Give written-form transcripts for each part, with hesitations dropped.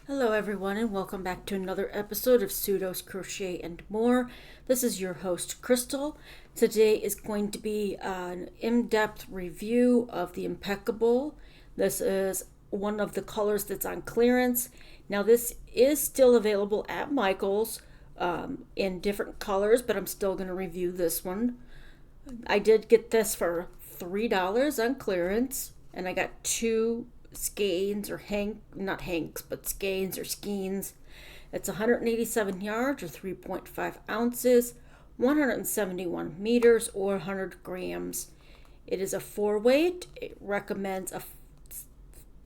Hello everyone and welcome back to another episode of Pseudos Crochet and More. This is your host Crystal. Today is going to be an in-depth review of the Impeccable. This is one of the colors that's on clearance. Now this is still available at Michael's in different colors, but I'm still going to review this one. I did get this for $3 on clearance, and I got two skeins or not hanks, but skeins or skeins. It's 187 yards or 3.5 ounces, 171 meters or 100 grams. It is a 4-weight. It recommends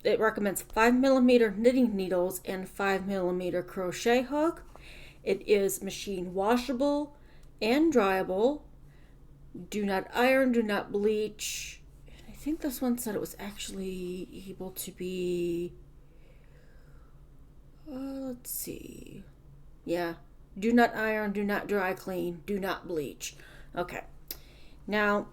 5mm knitting needles and 5mm crochet hook. It is machine washable and dryable. Do not iron, do not bleach. I think this one said it was actually able to be, let's see. Yeah, do not iron, do not dry clean, do not bleach. Okay. Now,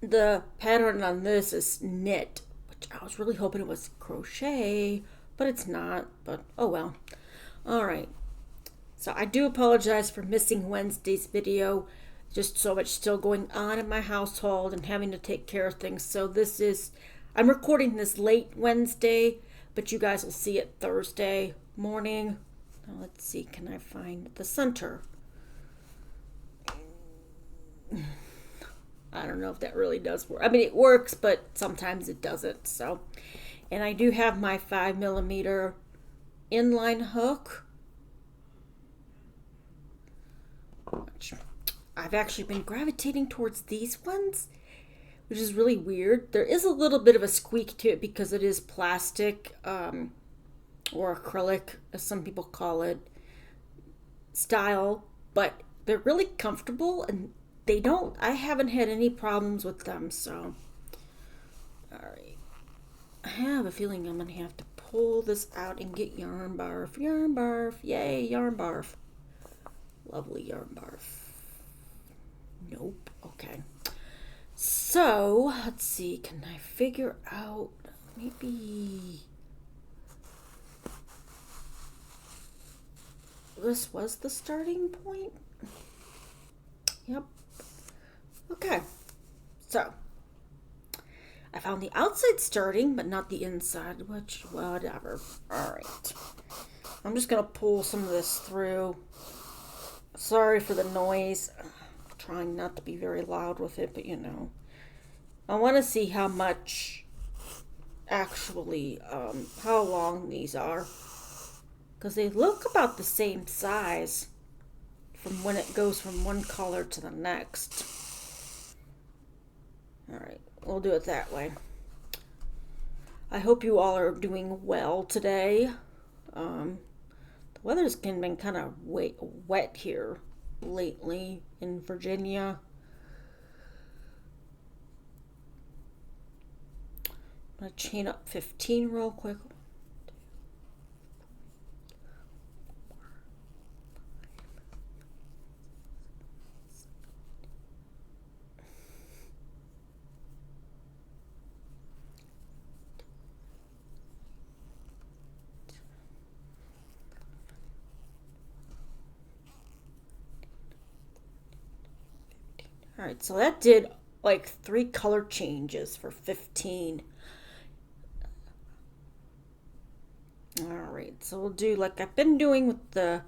the pattern on this is knit, which I was really hoping it was crochet, but it's not, but oh well. All right. So I do apologize for missing Wednesday's video. Just so much still going on in my household and having to take care of things. So I'm recording this late Wednesday, but you guys will see it Thursday morning. Now let's see, can I find the center? I don't know if that really does work. I mean, it works, but sometimes it doesn't. So, and I do have my 5mm inline hook. I've actually been gravitating towards these ones, which is really weird. There is a little bit of a squeak to it because it is plastic or acrylic, as some people call it, style, but they're really comfortable and I haven't had any problems with them, so. All right. I have a feeling I'm going to have to pull this out and get yarn barf. Yarn barf. Yay, yarn barf. Lovely yarn barf. Nope. Okay. So, let's see. Can I figure out maybe this was the starting point? Yep. Okay. So, I found the outside starting, but not the inside, which, whatever. All right. I'm just going to pull some of this through. Sorry for the noise. Trying not to be very loud with it, but I want to see how much actually how long these are, because they look about the same size from when it goes from one color to the next. All right, we'll do it that way. I hope you all are doing well today. The weather's been kind of wet here lately in Virginia. I'm going to chain up 15 real quick. Alright, so that did like 3 color changes for 15. Alright, so we'll do like I've been doing with the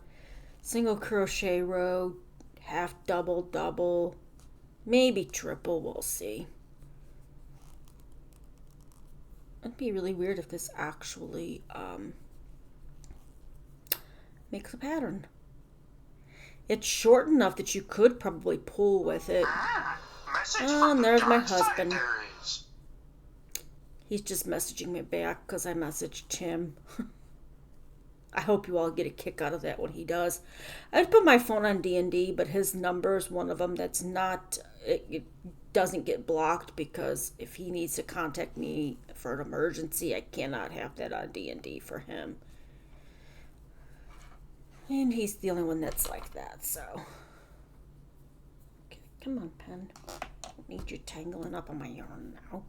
single crochet row, half double, double, maybe triple, we'll see. It'd be really weird if this actually makes a pattern. It's short enough that you could probably pull with it. Oh, and there's my husband. He's just messaging me back because I messaged him. I hope you all get a kick out of that when he does. I'd put my phone on D&D, but his number is one of them that's not, it doesn't get blocked, because if he needs to contact me for an emergency, I cannot have that on D&D for him. And he's the only one that's like that, so. Okay, come on, pen. I don't need you tangling up on my yarn now.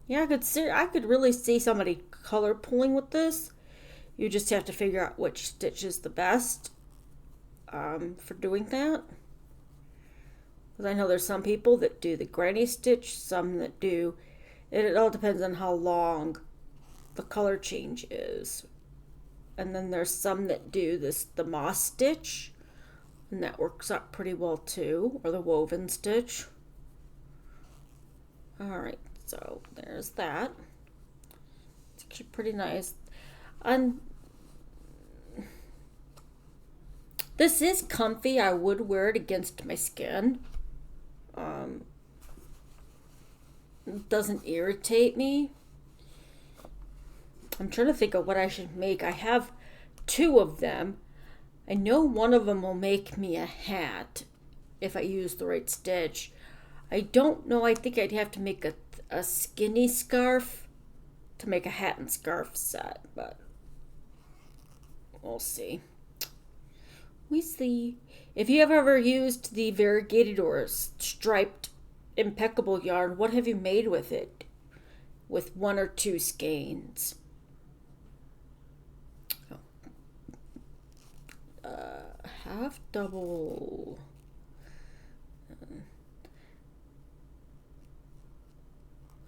Yeah, I could really see somebody color pulling with this. You just have to figure out which stitch is the best for doing that. Because I know there's some people that do the granny stitch, some that do. It all depends on how long the color change is. And then there's some that do the moss stitch, and that works out pretty well too, or the woven stitch. All right, so there's that. It's actually pretty nice. And this is comfy. I would wear it against my skin. It doesn't irritate me. I'm trying to think of what I should make. I have two of them. I know one of them will make me a hat if I use the right stitch. I don't know. I think I'd have to make a skinny scarf to make a hat and scarf set, but we'll see. We see. If you have ever used the variegated or striped Impeccable yarn, what have you made with it? With one or two skeins? Half double.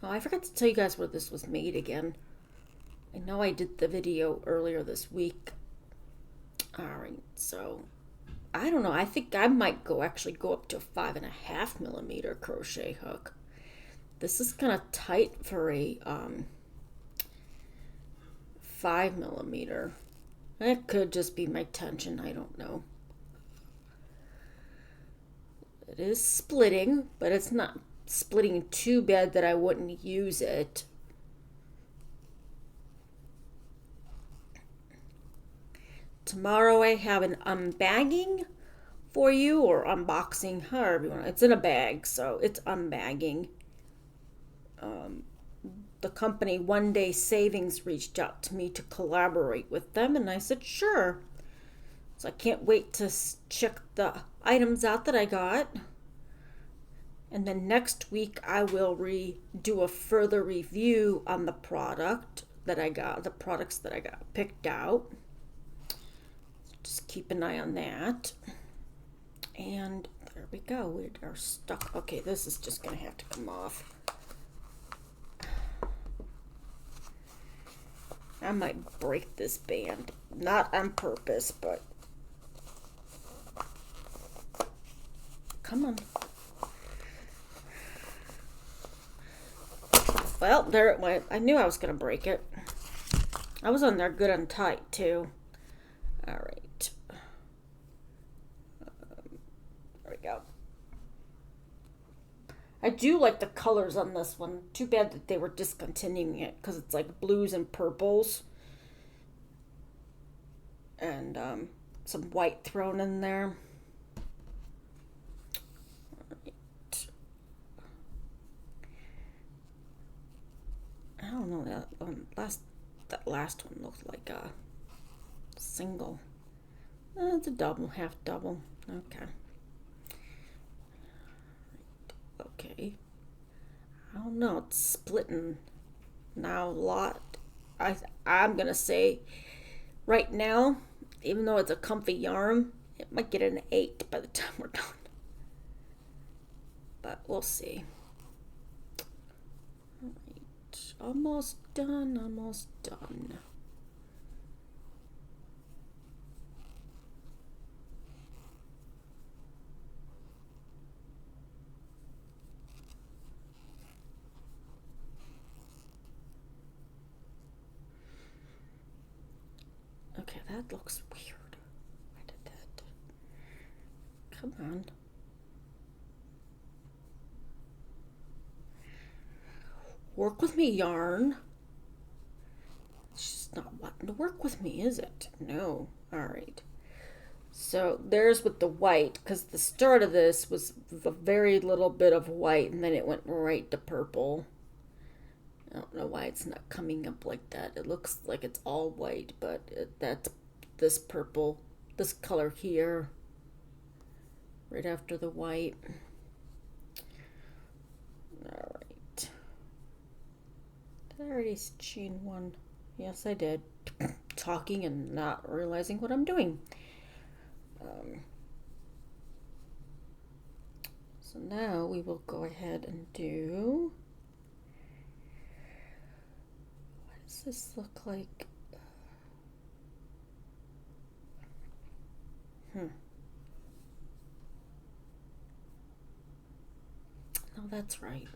Oh, I forgot to tell you guys where this was made again. I know I did the video earlier this week. Alright, so I don't know. I think I might actually go up to a 5.5 millimeter crochet hook. This is kind of tight for a 5 millimeter. It could just be my tension. I don't know. It is splitting, but it's not splitting too bad that I wouldn't use it. Tomorrow I have an unbagging for you, or unboxing, however you want. It's in a bag, so it's unbagging. The company One Day Savings reached out to me to collaborate with them, and I said sure. So I can't wait to check the items out that I got. And then next week I will do a further review on the products that I got picked out. Just keep an eye on that. And there we go. We are stuck. Okay, this is just going to have to come off. I might break this band. Not on purpose, but... Come on. Well, there it went. I knew I was going to break it. I was on there good and tight, too. All right. There we go. I do like the colors on this one. Too bad that they were discontinuing it, because it's like blues and purples. And some white thrown in there. I don't know, that last one looked like a single. It's a double, half double. Okay. Okay. I don't know, it's splitting now a lot. I'm gonna say right now, even though it's a comfy yarn, it might get an 8 by the time we're done. But we'll see. Almost done, almost done. Okay, that looks weird. I did that. Come on. Work with me, yarn. It's just not wanting to work with me, is it? No. All right. So there's with the white, because the start of this was a very little bit of white, and then it went right to purple. I don't know why it's not coming up like that. It looks like it's all white, but that's this purple, this color here, right after the white. All right. Did I already chain one? Yes, I did. Talking and not realizing what I'm doing. Um, so now we will go ahead and do. What does this look like? No, that's right.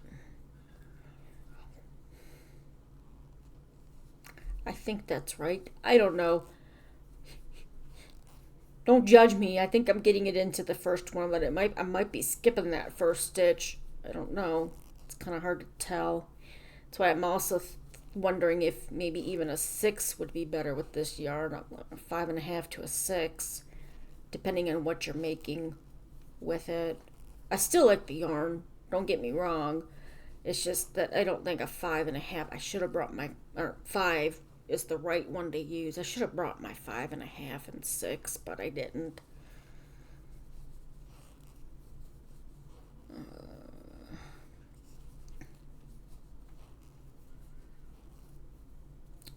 I think that's right. I don't know. Don't judge me. I think I'm getting it into the first one, but I might be skipping that first stitch. I don't know. It's kind of hard to tell. That's why I'm also wondering if maybe even a 6 would be better with this yarn, a 5.5 to a 6, depending on what you're making with it. I still like the yarn. Don't get me wrong. It's just that I don't think a 5.5. I should have brought my, or 5 is the right one to use. I should have brought my 5.5 and 6, but I didn't.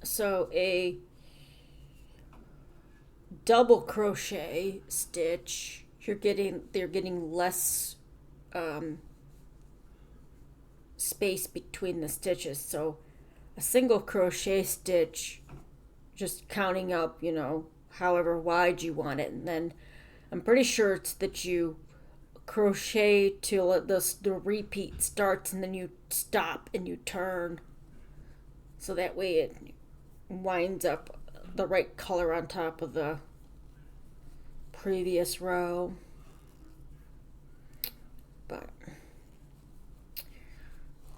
So a double crochet stitch, they're getting less space between the stitches. So a single crochet stitch, just counting up, however wide you want it, and then I'm pretty sure it's that you crochet till the repeat starts, and then you stop and you turn, so that way it winds up the right color on top of the previous row. But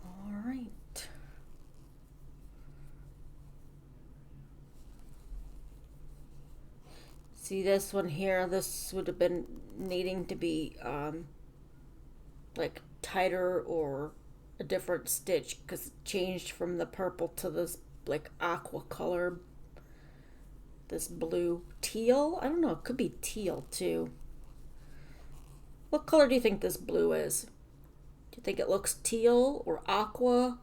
all right. See this one here, this would have been needing to be like tighter or a different stitch because it changed from the purple to this like aqua color, this blue teal. I don't know, it could be teal too. What color do you think this blue is? Do you think it looks teal or aqua?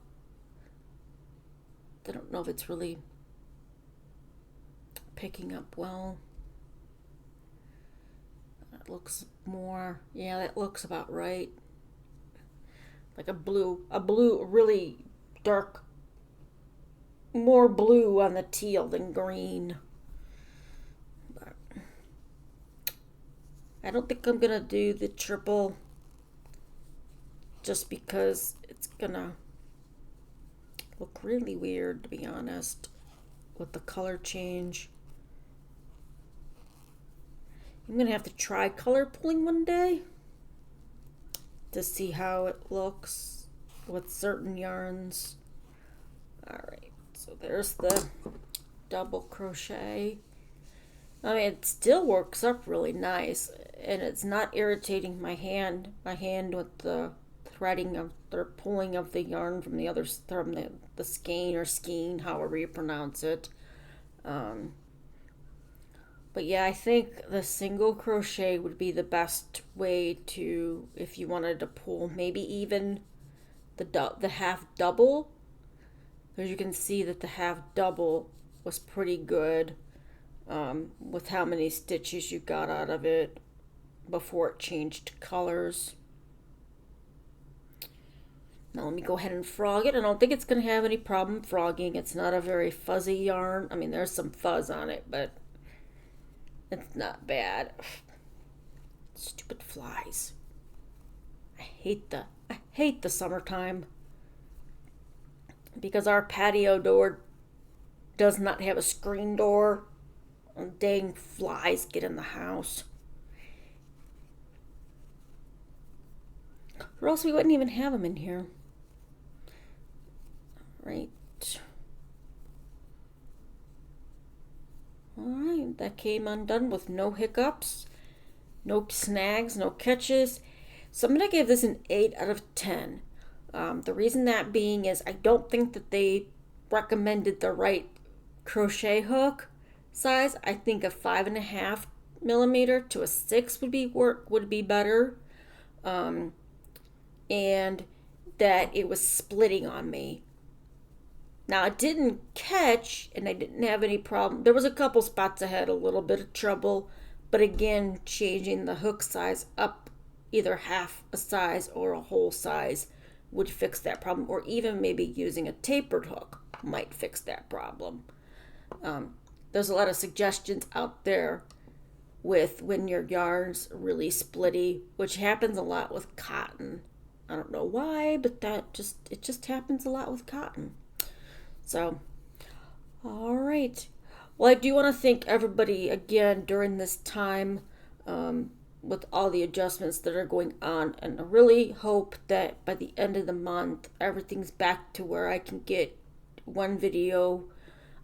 I don't know if it's really picking up well. That looks more, yeah, that looks about right. Like a blue, really dark, more blue on the teal than green. But I don't think I'm gonna do the triple just because it's gonna look really weird, to be honest, with the color change. I'm gonna have to try color pulling one day to see how it looks with certain yarns. Alright, so there's the double crochet. I mean, it still works up really nice, and it's not irritating my hand with the threading of the pulling of the yarn from the other, from the skein or skein, however you pronounce it. But yeah, I think the single crochet would be the best way to, if you wanted to pull, maybe even the half double, because you can see that the half double was pretty good with how many stitches you got out of it before it changed colors. Now let me go ahead and frog it. I don't think it's going to have any problem frogging. It's not a very fuzzy yarn. I mean, there's some fuzz on it, but it's not bad. Stupid flies. I hate the summertime because our patio door does not have a screen door. And dang flies get in the house. Or else we wouldn't even have them in here. Right. Alright, that came undone with no hiccups, no snags, no catches. So I'm going to give this an 8 out of 10. The reason that being is I don't think that they recommended the right crochet hook size. I think a 5.5 millimeter to a 6 would be better. And that it was splitting on me. Now it didn't catch and I didn't have any problem. There was a couple spots I had a little bit of trouble, but again, changing the hook size up either half a size or a whole size would fix that problem, or even maybe using a tapered hook might fix that problem. There's a lot of suggestions out there with when your yarn's really splitty, which happens a lot with cotton. I don't know why, but it just happens a lot with cotton. So, all right. Well, I do want to thank everybody again during this time with all the adjustments that are going on. And I really hope that by the end of the month, everything's back to where I can get one video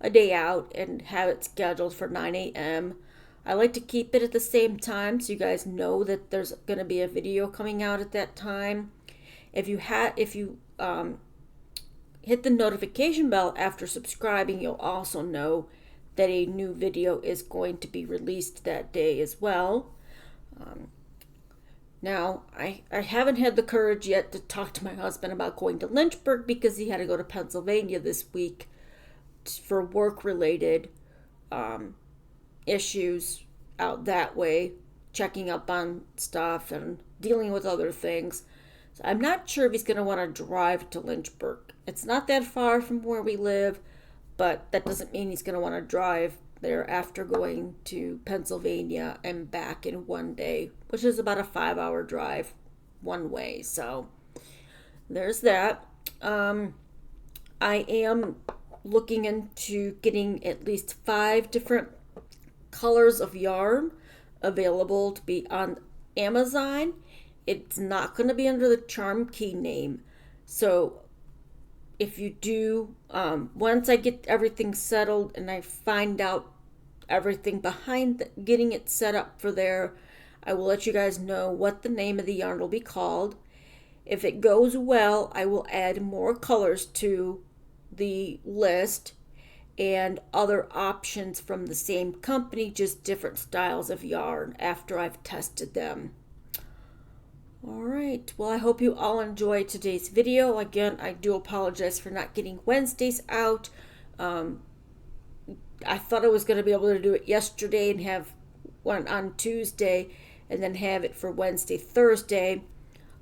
a day out and have it scheduled for 9 a.m. I like to keep it at the same time so you guys know that there's going to be a video coming out at that time. If you hit the notification bell after subscribing, you'll also know that a new video is going to be released that day as well. Now, I haven't had the courage yet to talk to my husband about going to Lynchburg because he had to go to Pennsylvania this week for work-related issues out that way, checking up on stuff and dealing with other things. So I'm not sure if he's going to want to drive to Lynchburg. It's not that far from where we live, but that doesn't mean he's going to want to drive there after going to Pennsylvania and back in one day, which is about a 5-hour drive one way. So there's that. I am looking into getting at least 5 different colors of yarn available to be on Amazon. It's not going to be under the Charm Key name. So if you do, once I get everything settled and I find out everything behind getting it set up for there, I will let you guys know what the name of the yarn will be called. If it goes well, I will add more colors to the list and other options from the same company, just different styles of yarn after I've tested them. All right, well, I hope you all enjoyed today's video. Again, I do apologize for not getting Wednesdays out. I thought I was going to be able to do it yesterday and have one on Tuesday and then have it for Wednesday, Thursday,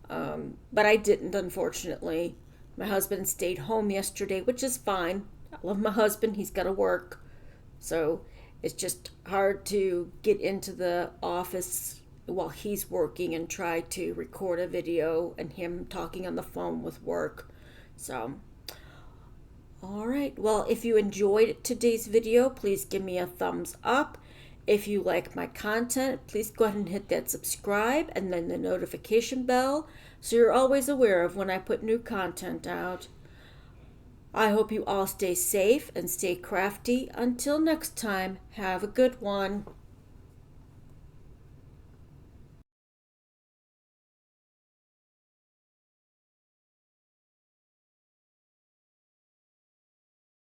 but I didn't, unfortunately. My husband stayed home yesterday, which is fine. I love my husband. He's got to work, so it's just hard to get into the office while he's working and try to record a video and him talking on the phone with work. So, all right. Well, if you enjoyed today's video, please give me a thumbs up. If you like my content, please go ahead and hit that subscribe and then the notification bell so you're always aware of when I put new content out. I hope you all stay safe and stay crafty. Until next time, have a good one.